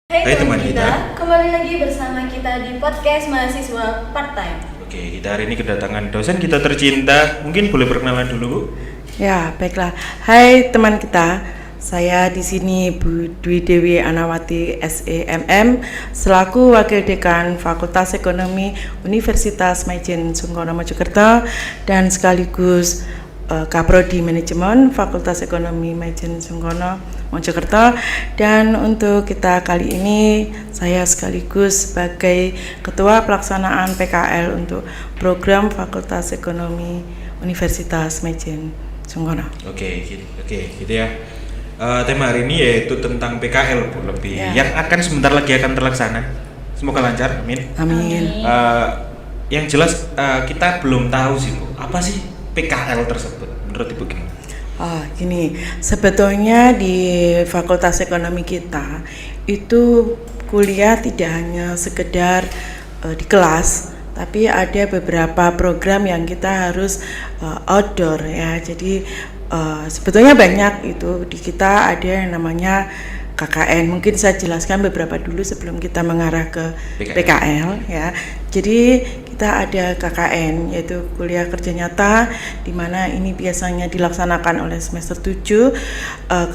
Hai teman kita, kembali lagi bersama kita di podcast mahasiswa part time. Oke, kita hari ini kedatangan dosen kita tercinta. Mungkin boleh perkenalan dulu, Bu? Ya, baiklah. Hai teman kita, saya di sini Bu Dwi Dewi Anawati SEMM selaku Wakil Dekan Fakultas Ekonomi Universitas Maijen Sungkono Mojokerto dan sekaligus Kaprodi Manajemen Fakultas Ekonomi Maijen Sungkono Mojokerto. Dan untuk kita kali ini saya sekaligus sebagai Ketua Pelaksanaan PKL untuk program Fakultas Ekonomi Universitas Maijen Sungkono. Oke, gitu ya. Tema hari ini yaitu tentang PKL, Bu, lebih yang akan sebentar lagi akan terlaksana. Semoga lancar, amin. Amin. Yang jelas kita belum tahu sih, Bu, apa sih PKL tersebut menurut Ibu gimana? Gini, sebetulnya di Fakultas Ekonomi kita itu kuliah tidak hanya sekedar di kelas, tapi ada beberapa program yang kita harus outdoor ya. Jadi sebetulnya banyak itu di kita ada yang namanya KKN. Mungkin saya jelaskan beberapa dulu sebelum kita mengarah ke PKL ya. Jadi kita ada KKN yaitu kuliah kerja nyata, di mana ini biasanya dilaksanakan oleh semester 7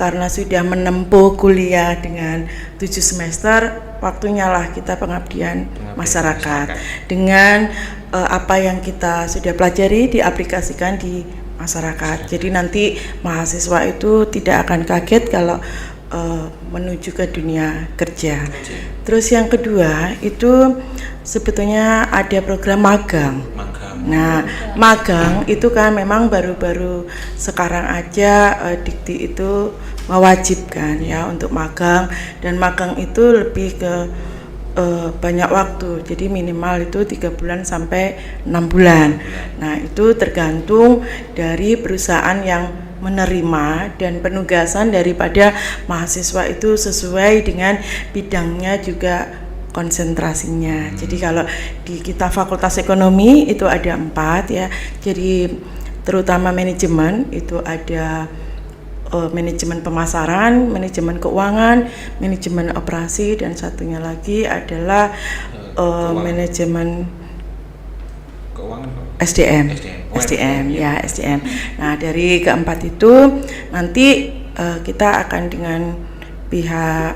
karena sudah menempuh kuliah dengan 7 semester, waktunya lah kita pengabdian masyarakat dengan apa yang kita sudah pelajari diaplikasikan di masyarakat. Jadi nanti mahasiswa itu tidak akan kaget kalau menuju ke dunia kerja. Terus yang kedua itu sebetulnya ada program magang. Nah, magang itu kan memang baru-baru sekarang aja Dikti itu mewajibkan ya untuk magang, dan magang itu lebih ke banyak waktu, jadi minimal itu 3 bulan sampai 6 bulan. Nah, itu tergantung dari perusahaan yang menerima dan penugasan daripada mahasiswa itu sesuai dengan bidangnya juga konsentrasinya. Jadi kalau di kita Fakultas Ekonomi itu ada 4 ya. Jadi terutama manajemen itu ada manajemen pemasaran, manajemen keuangan, manajemen operasi, dan satunya lagi adalah manajemen keuangan, SDM. SDM. Nah, dari keempat itu nanti kita akan dengan pihak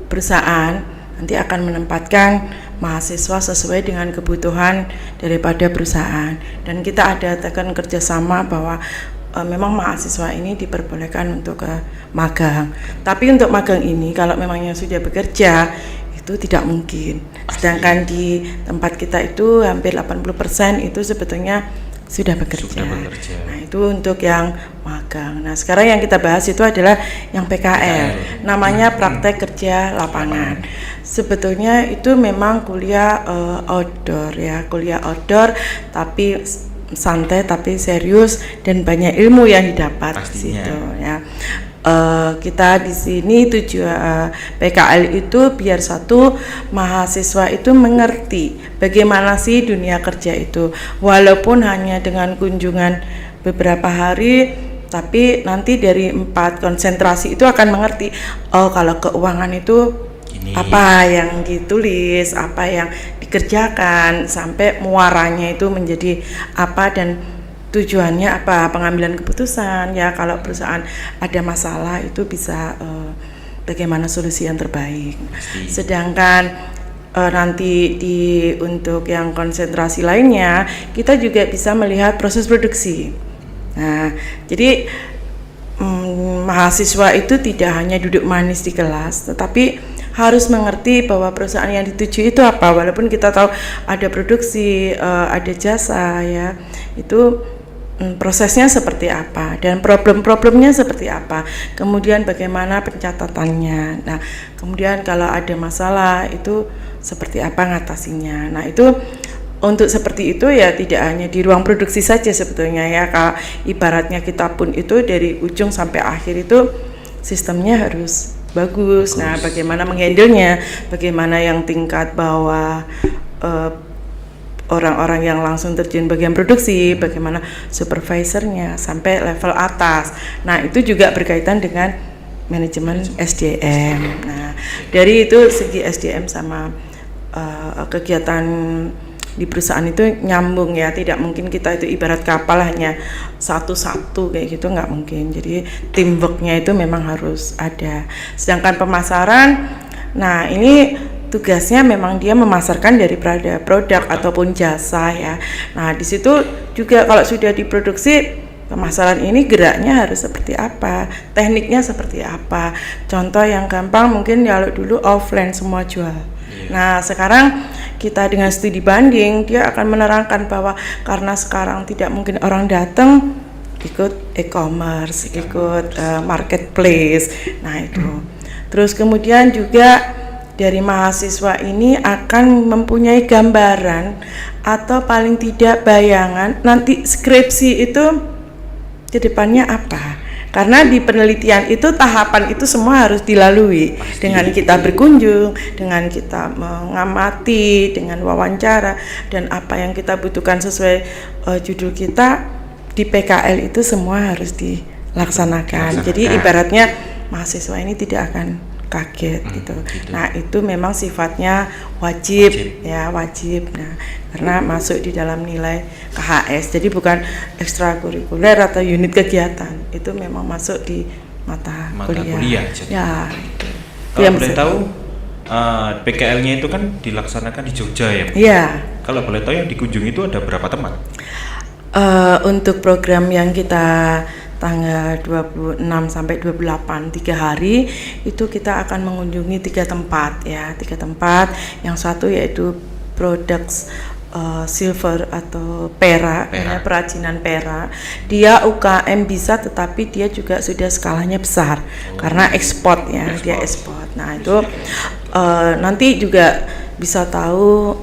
perusahaan nanti akan menempatkan mahasiswa sesuai dengan kebutuhan daripada perusahaan, dan kita ada tekan kerjasama bahwa memang mahasiswa ini diperbolehkan untuk ke magang. Tapi untuk magang ini kalau memangnya sudah bekerja itu tidak mungkin. Sedangkan di tempat kita itu hampir 80% itu sebetulnya sudah bekerja. Nah, itu untuk yang magang. Nah, sekarang yang kita bahas itu adalah yang PKL. Namanya praktek kerja lapangan. Sebetulnya itu memang kuliah outdoor ya, kuliah outdoor tapi santai tapi serius dan banyak ilmu yang didapat di situ ya. Kita di sini tujuan PKL itu biar satu mahasiswa itu mengerti bagaimana sih dunia kerja itu, walaupun hanya dengan kunjungan beberapa hari, tapi nanti dari 4 konsentrasi itu akan mengerti, oh kalau keuangan itu apa yang ditulis, apa yang dikerjakan, sampai muaranya itu menjadi apa dan tujuannya apa, pengambilan keputusan ya, kalau perusahaan ada masalah itu bisa bagaimana solusi yang terbaik. Sedangkan nanti untuk yang konsentrasi lainnya kita juga bisa melihat proses produksi. Nah, jadi mahasiswa itu tidak hanya duduk manis di kelas, tetapi harus mengerti bahwa perusahaan yang dituju itu apa, walaupun kita tahu ada produksi, ada jasa ya, itu prosesnya seperti apa dan problem-problemnya seperti apa, kemudian bagaimana pencatatannya. Nah, kemudian kalau ada masalah itu seperti apa ngatasinya. Nah, itu untuk seperti itu ya tidak hanya di ruang produksi saja sebetulnya ya, kalau ibaratnya kita pun itu dari ujung sampai akhir itu sistemnya harus bagus. Nah, bagaimana menghandlenya, bagaimana yang tingkat bawah orang-orang yang langsung terjun bagian produksi, bagaimana supervisornya sampai level atas. Nah, itu juga berkaitan dengan manajemen SDM. Nah, dari itu segi SDM sama kegiatan di perusahaan itu nyambung ya, tidak mungkin kita itu ibarat kapal hanya satu-satu kayak gitu, nggak mungkin. Jadi teamworknya itu memang harus ada. Sedangkan pemasaran, nah ini tugasnya memang dia memasarkan daripada produk ataupun jasa ya. Nah di situ juga kalau sudah diproduksi, pemasaran ini geraknya harus seperti apa, tekniknya seperti apa. Contoh yang gampang mungkin kalau dulu offline semua jual. Nah sekarang kita dengan studi banding, dia akan menerangkan bahwa karena sekarang tidak mungkin orang datang, ikut e-commerce, ikut marketplace. Nah itu. Terus kemudian juga dari mahasiswa ini akan mempunyai gambaran atau paling tidak bayangan nanti skripsi itu ke depannya apa. Karena di penelitian itu tahapan itu semua harus dilalui. Pasti. Dengan kita berkunjung, dengan kita mengamati, dengan wawancara, dan apa yang kita butuhkan sesuai judul kita di PKL itu semua harus dilaksanakan. Jadi ibaratnya mahasiswa ini tidak akan kaget gitu. Nah itu memang sifatnya wajib. Ya wajib. Nah karena masuk di dalam nilai KHS, jadi bukan ekstrakurikuler atau unit kegiatan, itu memang masuk di mata kuliah. Ya. Kalau boleh tahu PKL-nya itu kan dilaksanakan di Jogja ya? Iya. Kalau boleh tahu yang dikunjungi itu ada berapa teman? Untuk program yang kita tanggal 26 sampai 28 3 hari itu kita akan mengunjungi 3 tempat ya, 3 tempat. Yang satu yaitu produk silver atau perak. Ya, perajinan perak. Dia UKM bisa, tetapi dia juga sudah skalanya besar karena ekspor ya, dia ekspor. Nah itu nanti juga bisa tahu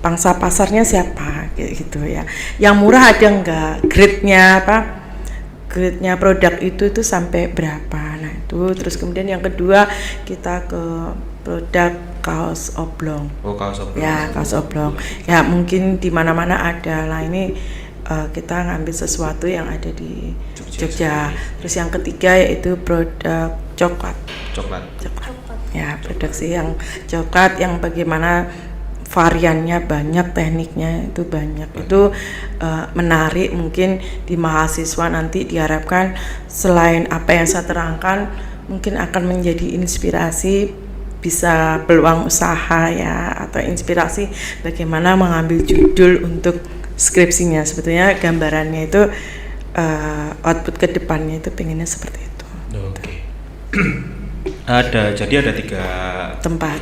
pangsa pasarnya siapa gitu ya. Yang murah ada enggak, grade-nya apa? Grade-nya produk itu sampai berapa. Nah itu terus kemudian yang kedua kita ke produk kaos oblong. Oh kaos oblong. Ya kaos oblong. Ya mungkin di mana-mana ada lah, ini kita ngambil sesuatu yang ada di Jogja. Terus yang ketiga yaitu produk coklat. Ya produksi yang coklat yang bagaimana variannya banyak, tekniknya itu banyak. Itu menarik, mungkin di mahasiswa nanti diharapkan selain apa yang saya terangkan mungkin akan menjadi inspirasi, bisa peluang usaha ya, atau inspirasi bagaimana mengambil judul untuk skripsinya. Sebetulnya gambarannya itu output ke depannya itu pengennya seperti itu. Oke. Jadi ada tiga tempat.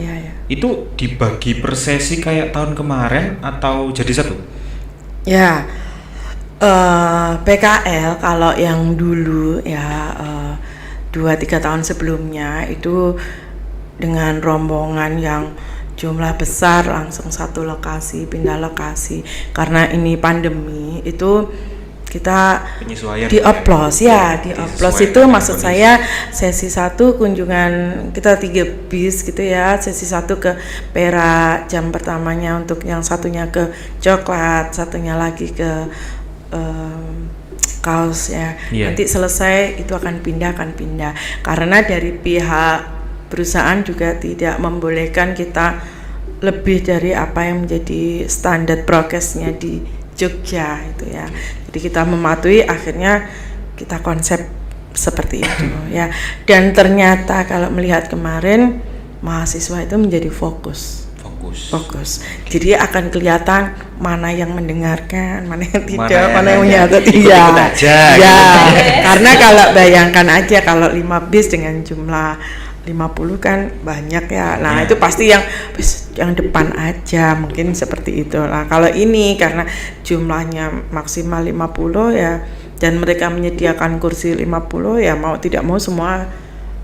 Ya. Itu dibagi per sesi kayak tahun kemarin atau jadi satu? Ya, PKL kalau yang dulu ya 2-3 tahun sebelumnya itu dengan rombongan yang jumlah besar langsung satu lokasi, pindah lokasi. Karena ini pandemi itu kita dioplos ya, dioplos itu maksud saya sesi 1 kunjungan kita 3 bis gitu ya, sesi 1 ke perak jam pertamanya, untuk yang satunya ke coklat, satunya lagi ke kaos ya. Nanti selesai itu akan pindah karena dari pihak perusahaan juga tidak membolehkan kita lebih dari apa yang menjadi standar prokesnya di Jogja itu ya. Jadi kita mematuhi, akhirnya kita konsep seperti itu ya. Dan ternyata kalau melihat kemarin mahasiswa itu menjadi fokus. Jadi akan kelihatan mana yang mendengarkan, mana yang tidak, mana yang menyatat. Iya. Ya. Karena kalau bayangkan aja kalau 5 bis dengan jumlah 50 kan banyak ya. Nah, itu pasti yang depan aja mungkin seperti itu. Nah, kalau ini karena jumlahnya maksimal 50 ya, dan mereka menyediakan kursi 50 ya, mau tidak mau semua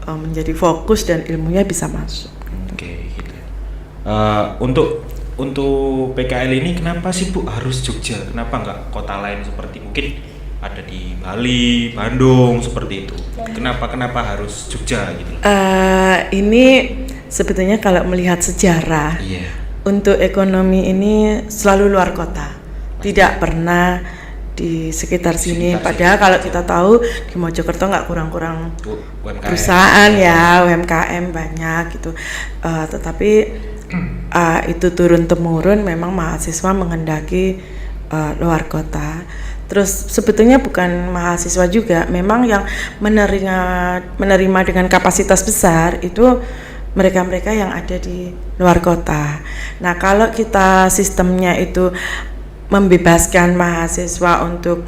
menjadi fokus dan ilmunya bisa masuk. Oke, gitu. Untuk PKL ini kenapa sih Bu harus Jogja? Kenapa nggak kota lain seperti mungkin ada di Bali, Bandung seperti itu? Kenapa harus Jogja gitu? Ini sebetulnya kalau melihat sejarah, untuk ekonomi ini selalu luar kota, tidak pernah di sekitar sini. Sekitar Padahal sini. kalau kita tahu di Mojokerto nggak kurang-kurang UMKM. perusahaan ya, UMKM banyak gitu. Tetapi itu turun temurun memang mahasiswa menghendaki luar kota. Terus sebetulnya bukan mahasiswa juga, memang yang menerima dengan kapasitas besar itu mereka-mereka yang ada di luar kota. Nah, kalau kita sistemnya itu membebaskan mahasiswa untuk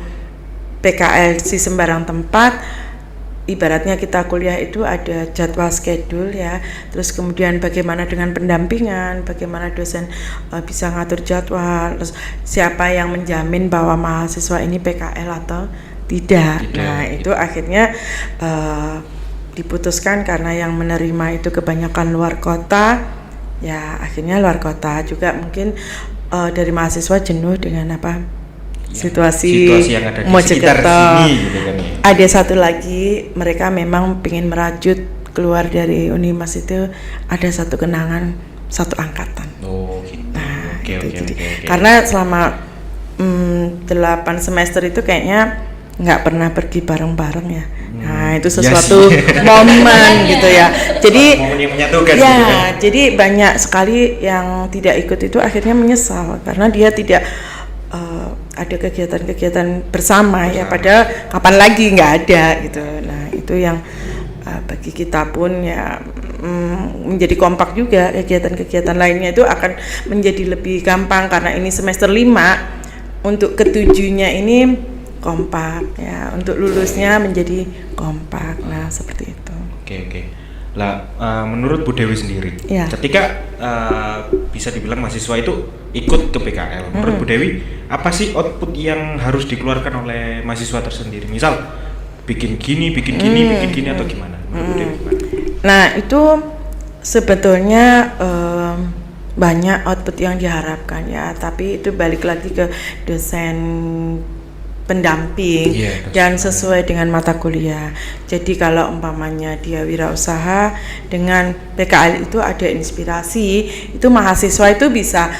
PKL di sembarang tempat, ibaratnya kita kuliah itu ada jadwal schedule ya, terus kemudian bagaimana dengan pendampingan, bagaimana dosen bisa ngatur jadwal, terus siapa yang menjamin bahwa mahasiswa ini PKL atau tidak. Nah itu akhirnya diputuskan karena yang menerima itu kebanyakan luar kota, ya akhirnya luar kota juga mungkin dari mahasiswa jenuh dengan situasi yang ada di sekitar Mojokerto. sini gitu kan ya. Ada satu lagi, mereka memang ingin merajut keluar dari Unimas itu ada satu kenangan satu angkatan. Oh gitu. Nah, Oke. karena selama 8 semester itu kayaknya nggak pernah pergi bareng-bareng ya. Nah itu sesuatu momen gitu ya. Jadi momen yang menyatukan. ya, gitu kan. jadi banyak sekali yang tidak ikut itu akhirnya menyesal karena dia tidak ada kegiatan-kegiatan bersama ya, padahal kapan lagi nggak ada gitu. Nah itu yang bagi kita pun ya menjadi kompak juga, kegiatan-kegiatan lainnya itu akan menjadi lebih gampang karena ini semester 5, untuk ketujuhnya ini kompak ya, untuk lulusnya menjadi kompak. Nah seperti itu. Oke. Lah menurut Bu Dewi sendiri, Ya. ketika bisa dibilang mahasiswa itu ikut ke PKL, menurut Bu Dewi apa sih output yang harus dikeluarkan oleh mahasiswa tersendiri? Misal bikin gini atau gimana? Menurut Bu Dewi gimana? Nah itu sebetulnya banyak output yang diharapkan ya, tapi itu balik lagi ke dosen pendamping dan sesuai dengan mata kuliah. Jadi kalau umpamanya dia wirausaha dengan PKL itu ada inspirasi, itu mahasiswa itu bisa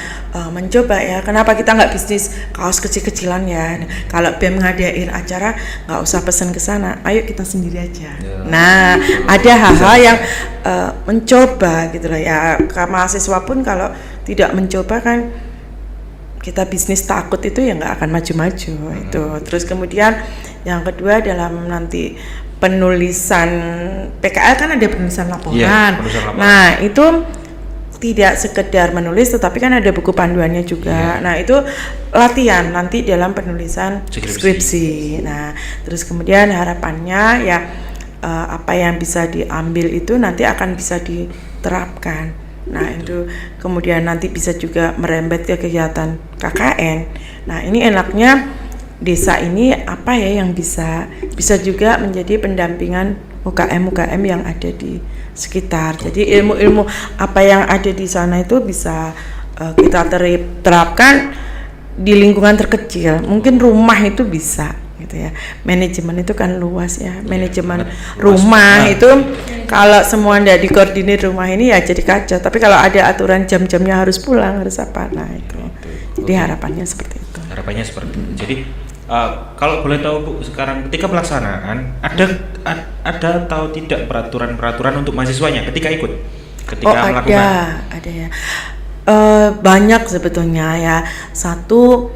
mencoba ya. Kenapa kita nggak bisnis kaos kecil-kecilan ya? Kalau BEM ngadain acara nggak usah pesen ke sana, ayo kita sendiri aja. Nah ada hal-hal yang mencoba gitu lah ya. Mahasiswa pun kalau tidak mencoba kan kita bisnis takut itu ya nggak akan maju-maju itu. Terus kemudian yang kedua dalam nanti penulisan PKL kan ada penulisan laporan. Penulisan laporan. Nah itu tidak sekedar menulis tetapi kan ada buku panduannya juga. Nah itu latihan nanti dalam penulisan skripsi. Nah terus kemudian harapannya ya apa yang bisa diambil itu nanti akan bisa diterapkan. Nah itu kemudian nanti bisa juga merembet ke kegiatan KKN. Nah ini enaknya desa ini apa ya yang bisa juga menjadi pendampingan UKM yang ada di sekitar. Jadi ilmu-ilmu apa yang ada di sana itu bisa kita terapkan di lingkungan terkecil. Mungkin rumah itu bisa gitu ya. Manajemen itu kan luas ya. Manajemen rumah itu kalau semua ndak dikoordinir rumah ini ya jadi kacau. Tapi kalau ada aturan jam-jamnya harus pulang, harus apa, nah itu. Jadi harapannya seperti itu. Harapannya seperti itu. Jadi kalau boleh tahu Bu, sekarang ketika pelaksanaan ada atau tidak peraturan untuk mahasiswanya ketika ikut, ketika melakukan? Ada ya. Banyak sebetulnya ya. Satu,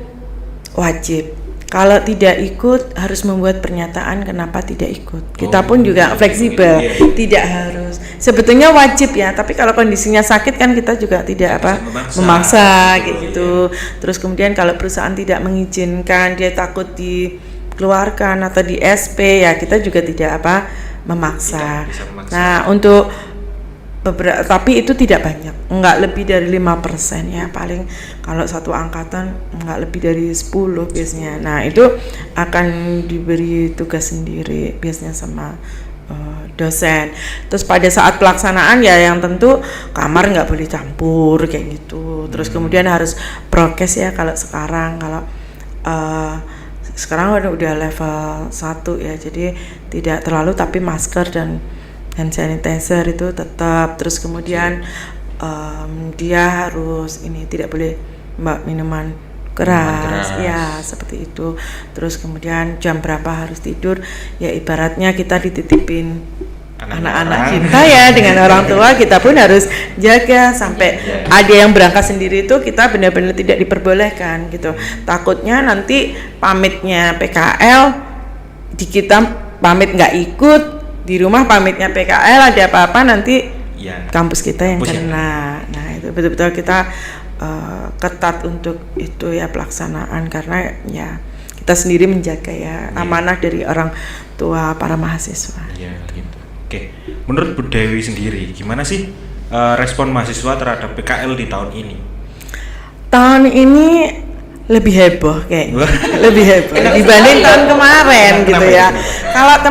wajib. Kalau tidak ikut harus membuat pernyataan kenapa tidak ikut. Kita pun juga fleksibel, tidak harus. Sebetulnya wajib ya, tapi kalau kondisinya sakit kan kita juga tidak memaksa kayak gitu. Terus kemudian kalau perusahaan tidak mengizinkan, dia takut dikeluarkan atau di SP ya kita juga tidak memaksa. Nah, untuk tapi itu tidak banyak, enggak lebih dari 5% ya, paling kalau satu angkatan enggak lebih dari 10 biasanya. Nah itu akan diberi tugas sendiri biasanya sama dosen. Terus pada saat pelaksanaan ya yang tentu kamar nggak boleh campur kayak gitu. Terus kemudian harus prokes ya kalau sekarang udah level 1 ya, jadi tidak terlalu, tapi masker dan hand sanitizer itu tetap. Terus kemudian dia harus tidak boleh minuman keras, ya seperti itu. Terus kemudian jam berapa harus tidur, ya ibaratnya kita dititipin anak-anak kita ya dengan orang tua, kita pun harus jaga sampai ada yang berangkat sendiri itu kita benar-benar tidak diperbolehkan gitu. Takutnya nanti pamitnya PKL di kita pamit nggak ikut, di rumah pamitnya PKL ada apa-apa nanti kampus kita yang kena. Nah itu betul-betul kita ketat untuk itu ya pelaksanaan, karena ya kita sendiri menjaga ya amanah dari orang tua para mahasiswa. Iya gitu. Oke, menurut Bu Dewi sendiri gimana sih respon mahasiswa terhadap PKL di tahun ini? Tahun ini lebih heboh kayaknya, lebih heboh dibanding tahun kemarin gitu ya. Kalau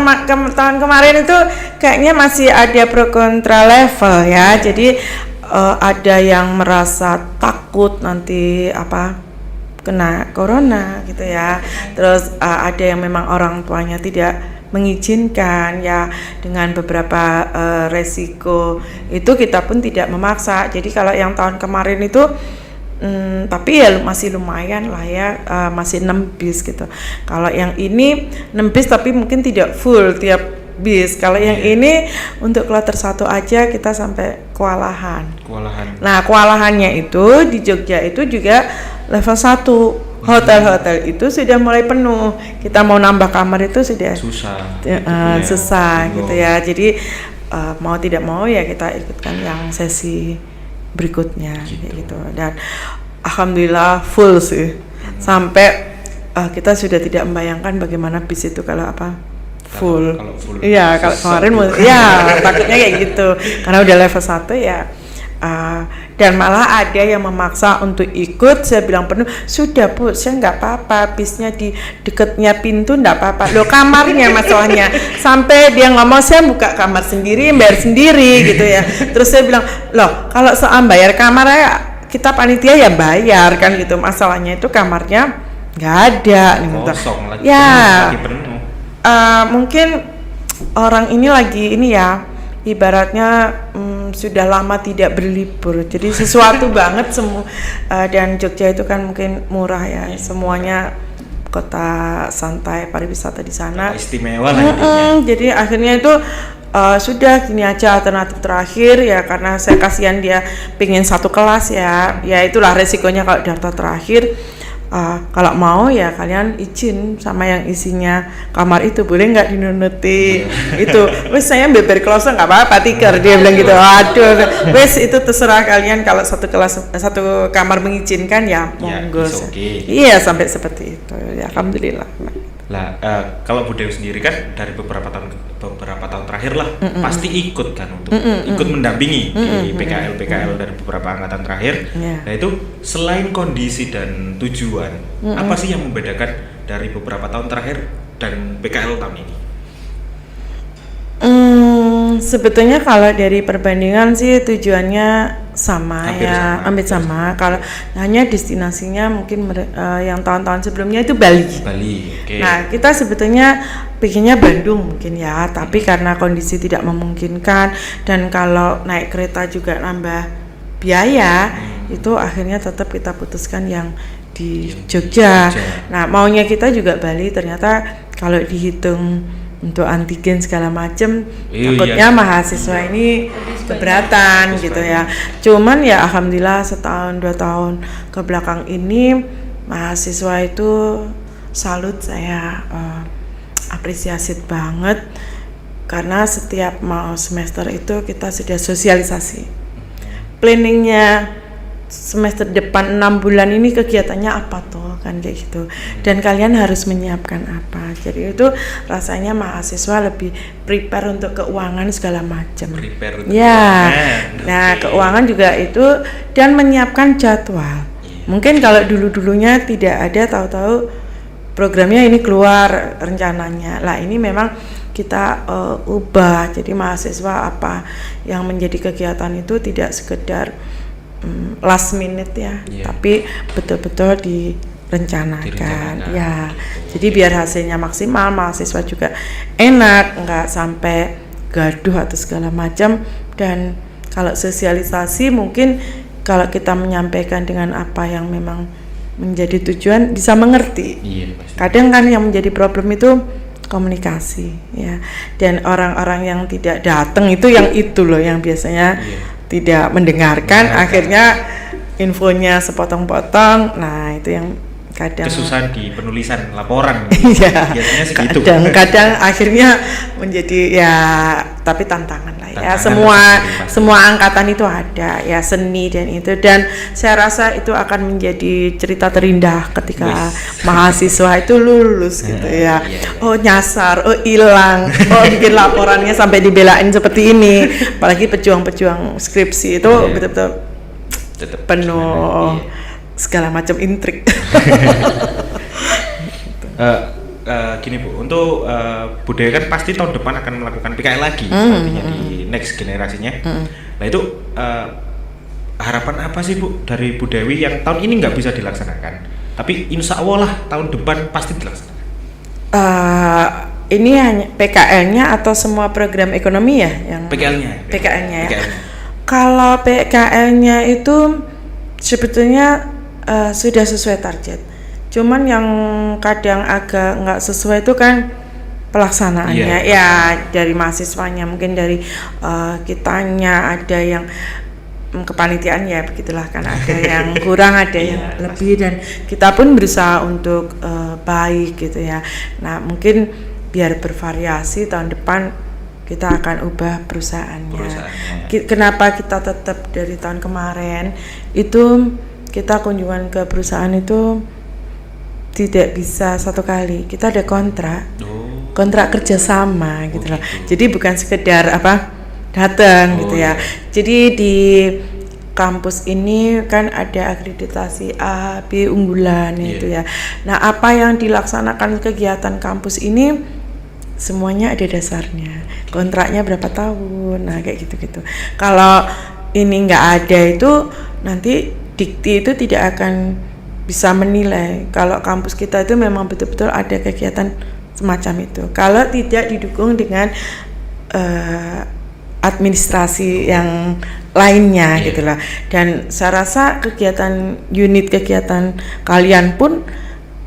tahun kemarin itu kayaknya masih ada pro kontra level ya. Jadi ada yang merasa takut nanti kena corona gitu ya. Terus ada yang memang orang tuanya tidak mengizinkan ya, dengan beberapa resiko itu kita pun tidak memaksa. Jadi kalau yang tahun kemarin itu tapi ya masih lumayan lah ya, masih 6 bis gitu. Kalau yang ini 6 bis tapi mungkin tidak full tiap bis. Kalau yang ini untuk kloter 1 aja kita sampai kewalahan. Nah kewalahannya itu di Jogja itu juga level 1. Hotel-hotel itu sudah mulai penuh. Kita mau nambah kamar itu sudah susah gitu ya. Jadi mau tidak mau ya kita ikutkan yang sesi berikutnya gitu. Dan alhamdulillah full sih. Sampai kita sudah tidak membayangkan bagaimana bis itu kalau full. Iya, kalau kemarin ya takutnya kayak gitu. Karena udah level 1 ya. Dan malah ada yang memaksa untuk ikut. Saya bilang penuh, sudah Bu, saya nggak apa-apa, bisnya di dekatnya pintu nggak apa-apa. Loh kamarnya masalahnya. Sampai dia ngomong saya buka kamar sendiri, bayar sendiri gitu ya. Terus saya bilang, loh kalau soal bayar kamar ya kita panitia ya bayar kan gitu. Masalahnya itu kamarnya nggak ada. Kosong lagi. Ya. Lagi penuh. Mungkin orang ini lagi ini ya. Ibaratnya sudah lama tidak berlibur, jadi sesuatu banget semua. Dan Jogja itu kan mungkin murah ya, semuanya kota santai pariwisata di sana. Istimewa lah. Jadi akhirnya itu sudah gini aja alternatif terakhir ya, karena saya kasihan dia pengen satu kelas ya itulah resikonya kalau daftar terakhir. Kalau mau ya kalian izin sama yang isinya kamar itu, boleh nggak dinunuti itu. Wes saya beber kloso nggak apa-apa tiker, dia bilang gitu. Aduh, wes itu terserah kalian, kalau satu kamar mengizinkan ya monggo. Iya sampai seperti itu ya, alhamdulillah. Lah kalau Bu Dewi sendiri kan dari beberapa tahun terakhir lah pasti ikut kan untuk ikut mendampingi di PKL dari beberapa angkatan terakhir. Nah itu selain kondisi dan tujuan, apa sih yang membedakan dari beberapa tahun terakhir dan PKL tahun ini? Sebetulnya kalau dari perbandingan sih tujuannya hampir sama. Kalau hanya destinasinya mungkin yang tahun-tahun sebelumnya itu Bali. Okay. Nah kita sebetulnya bikinnya Bandung mungkin ya, tapi karena kondisi tidak memungkinkan dan kalau naik kereta juga nambah biaya, itu akhirnya tetap kita putuskan yang di Jogja. Nah maunya kita juga Bali, ternyata kalau dihitung untuk antigen segala macam, takutnya mahasiswa ini keberatan gitu ya. Cuman ya alhamdulillah setahun 2 tahun ke belakang ini mahasiswa itu salut, saya apresiasi banget, karena setiap mau semester itu kita sudah sosialisasi planningnya. Semester depan 6 bulan ini kegiatannya apa tuh kan kayak gitu, dan kalian harus menyiapkan apa. Jadi itu rasanya mahasiswa lebih prepare untuk keuangan segala macam ya. Nah keuangan juga itu, dan menyiapkan jadwal. Mungkin kalau dulunya tidak ada, tahu-tahu programnya ini keluar rencananya lah, ini memang kita ubah. Jadi mahasiswa apa yang menjadi kegiatan itu tidak sekedar last minute ya, tapi betul-betul direncanakan ya. Jadi biar hasilnya maksimal, mahasiswa juga enak, nggak sampai gaduh atau segala macam. Dan kalau sosialisasi mungkin kalau kita menyampaikan dengan apa yang memang menjadi tujuan bisa mengerti. Iya, pasti. Kadang kan yang menjadi problem itu komunikasi ya, dan orang-orang yang tidak datang itu loh yang biasanya tidak mendengarkan, akhirnya infonya sepotong-potong. Nah itu yang kadang kesusahan di penulisan laporan. Iya, biasanya segitu. kadang akhirnya menjadi ya, tapi tantangan lah ya. Tantangan Semua angkatan itu ada ya, seni dan itu, dan saya rasa itu akan menjadi cerita terindah ketika mahasiswa itu lulus gitu ya. Oh nyasar, oh hilang, oh bikin laporannya sampai dibelain seperti ini. Apalagi pejuang-pejuang skripsi itu betul-betul Tetap penuh segala macam intrik. Gini Bu, untuk budaya kan pasti tahun depan akan melakukan PKL lagi, artinya di next generasinya. Nah itu harapan apa sih Bu dari Bu Dewi yang tahun ini nggak bisa dilaksanakan, tapi insya Allah lah tahun depan pasti dilaksanakan? Ini hanya PKL-nya atau semua program ekonomi ya yang PKL-nya. PKL-nya ya. Kalau PKL-nya itu sebetulnya sudah sesuai target. Cuman yang kadang agak nggak sesuai itu kan pelaksanaannya ya, dari mahasiswanya, mungkin dari kitanya ada yang kepanitiaan ya begitulah kan, ada yang kurang, ada yang lebih, dan kita pun berusaha untuk baik gitu ya. Nah mungkin biar bervariasi tahun depan kita akan ubah perusahaannya. Kenapa kita tetap dari tahun kemarin itu kita kunjungan ke perusahaan itu tidak bisa satu kali, kita ada kontrak kerjasama gitu loh. Jadi bukan sekedar datang gitu ya. Jadi di kampus ini kan ada akreditasi A, B unggulan itu ya. Nah apa yang dilaksanakan kegiatan kampus ini semuanya ada dasarnya, kontraknya berapa tahun, nah kayak gitu-gitu. Kalau ini nggak ada itu nanti Dikti itu tidak akan bisa menilai kalau kampus kita itu memang betul-betul ada kegiatan semacam itu. Kalau tidak didukung dengan administrasi yang lainnya gitu lah. Dan saya rasa unit kegiatan kalian pun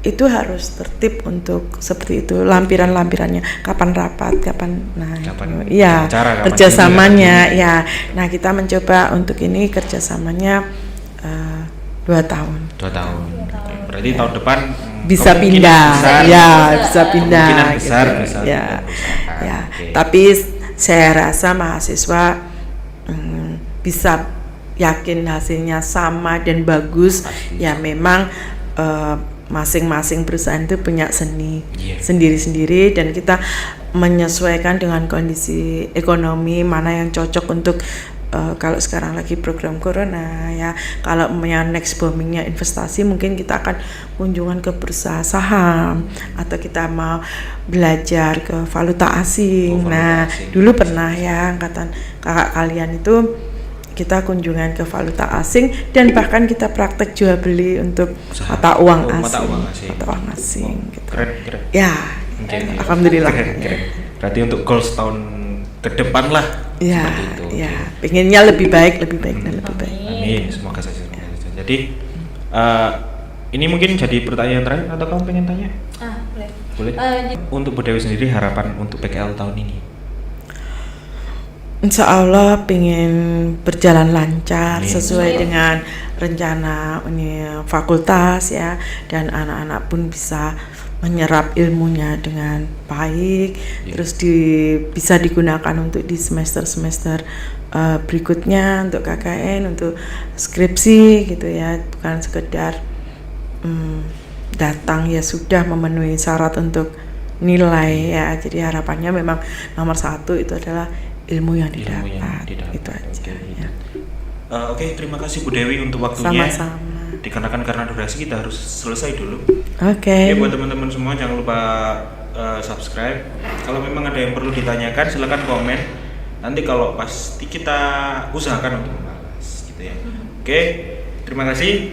itu harus tertib untuk seperti itu, lampiran-lampirannya, kapan rapat, kapan kerjasamanya ya. Nah kita mencoba untuk ini kerjasamanya 2 tahun. 2 tahun. Berarti tahun depan bisa pindah, bisa pindah. Kemungkinan besar, gitu. Tapi saya rasa mahasiswa bisa yakin hasilnya sama dan bagus. Pasti. Ya memang masing-masing perusahaan itu punya seni sendiri-sendiri, dan kita menyesuaikan dengan kondisi ekonomi mana yang cocok untuk kalau sekarang lagi program corona ya, kalau next boomingnya investasi mungkin kita akan kunjungan ke bursa saham atau kita mau belajar ke valuta asing. Dulu pernah ya angkatan kakak kalian itu kita kunjungan ke valuta asing dan bahkan kita praktek jual beli untuk mata uang asing gitu. Keren. Ya, alhamdulillah. Keren. Berarti untuk goals tahun ke depan lah. Ya, pengennya lebih baik dan lebih baik. Amin, semoga saja. Jadi ini mungkin jadi pertanyaan terakhir, atau kamu pengen tanya? Boleh. Untuk Bu Dewi sendiri harapan untuk PKL tahun ini? Insya Allah pengen berjalan lancar sesuai dengan rencana fakultas ya, dan anak-anak pun bisa menyerap ilmunya dengan baik, terus bisa digunakan untuk di semester-semester berikutnya, untuk KKN, untuk skripsi gitu ya, bukan sekedar datang ya sudah memenuhi syarat untuk nilai ya. Jadi harapannya memang nomor 1 itu adalah ilmu yang didapat. Itu aja. Ya. Oke, terima kasih Bu Dewi untuk waktunya. Sama-sama. Dikarenakan karena durasi kita harus selesai dulu. Oke. Buat teman-teman semua jangan lupa subscribe. Kalau memang ada yang perlu ditanyakan silakan komen. Nanti kalau pasti kita usahakan untuk membahas gitu ya. Oke, terima kasih.